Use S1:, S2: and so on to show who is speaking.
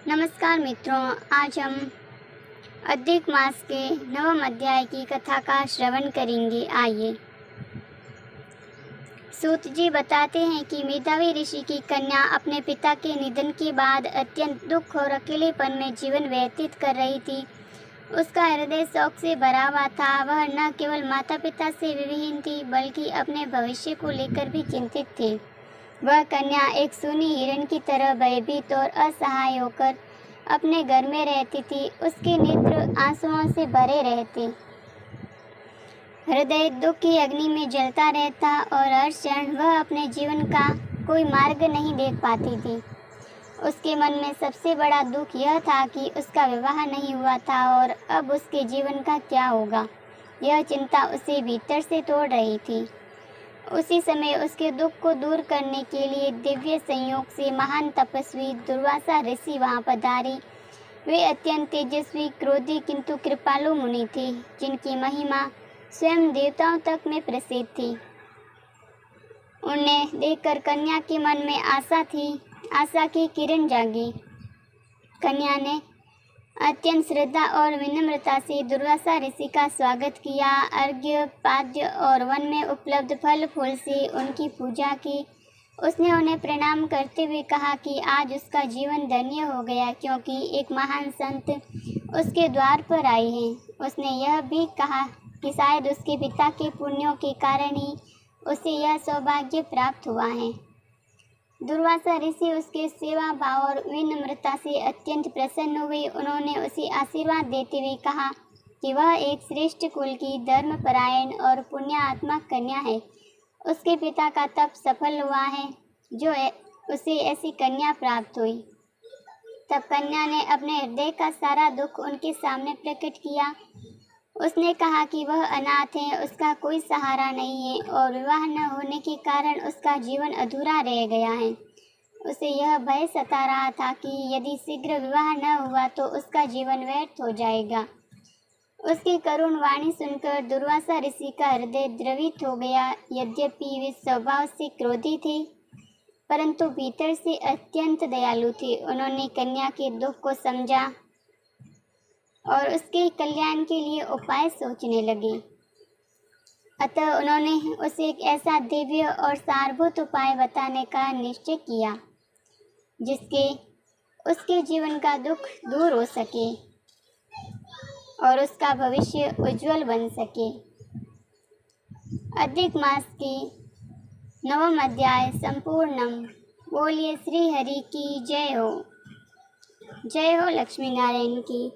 S1: नमस्कार मित्रों, आज हम अधिक मास के नवम अध्याय की कथा का श्रवण करेंगे। आइए। सूत जी बताते हैं कि मेधावी ऋषि की कन्या अपने पिता के निधन के बाद अत्यंत दुख और अकेलेपन में जीवन व्यतीत कर रही थी। उसका हृदय शोक से भरा हुआ था। वह न केवल माता पिता से विहीन थी, बल्कि अपने भविष्य को लेकर भी चिंतित थी। वह कन्या एक सूनी हिरण की तरह भयभीत और असहाय होकर अपने घर में रहती थी। उसके नेत्र आंसुओं से भरे रहते, हृदय दुख की अग्नि में जलता रहता और हर क्षण वह अपने जीवन का कोई मार्ग नहीं देख पाती थी। उसके मन में सबसे बड़ा दुख यह था कि उसका विवाह नहीं हुआ था और अब उसके जीवन का क्या होगा। यह चिंता उसे भीतर से तोड़ रही थी। उसी समय उसके दुख को दूर करने के लिए दिव्य संयोग से महान तपस्वी दुर्वासा ऋषि वहां पधारे। वे अत्यंत तेजस्वी, क्रोधी किंतु कृपालु मुनि थे, जिनकी महिमा स्वयं देवताओं तक में प्रसिद्ध थी। उन्हें देखकर कन्या के मन में आशा की किरण जागी। कन्या ने अत्यंत श्रद्धा और विनम्रता से दुर्वासा ऋषि का स्वागत किया। अर्घ्य, पाद्य और वन में उपलब्ध फल फूल से उनकी पूजा की। उसने उन्हें प्रणाम करते हुए कहा कि आज उसका जीवन धन्य हो गया, क्योंकि एक महान संत उसके द्वार पर आए हैं। उसने यह भी कहा कि शायद उसके पिता के पुण्यों के कारण ही उसे यह सौभाग्य प्राप्त हुआ है। दुर्वासा ऋषि उसके सेवा भाव और विनम्रता से अत्यंत प्रसन्न हुए। उन्होंने उसे आशीर्वाद देते हुए कहा कि वह एक श्रेष्ठ कुल की धर्मपरायण और पुण्यात्मा कन्या है। उसके पिता का तप सफल हुआ है, जो उसे ऐसी कन्या प्राप्त हुई। तब कन्या ने अपने हृदय का सारा दुख उनके सामने प्रकट किया। उसने कहा कि वह अनाथ है, उसका कोई सहारा नहीं है और विवाह न होने के कारण उसका जीवन अधूरा रह गया है। उसे यह भय सता रहा था कि यदि शीघ्र विवाह न हुआ तो उसका जीवन व्यर्थ हो जाएगा। उसकी करुण वाणी सुनकर दुर्वासा ऋषि का हृदय द्रवित हो गया। यद्यपि वे स्वभाव से क्रोधी थे, परंतु भीतर से अत्यंत दयालु थे। उन्होंने कन्या के दुख को समझा और उसके कल्याण के लिए उपाय सोचने लगे। अतः उन्होंने उसे एक ऐसा दिव्य और सारभूत उपाय बताने का निश्चय किया, जिसके उसके जीवन का दुख दूर हो सके और उसका भविष्य उज्जवल बन सके। अधिक मास के नवम अध्याय संपूर्णम। बोलिए श्री हरि की जय हो। जय हो लक्ष्मी नारायण की।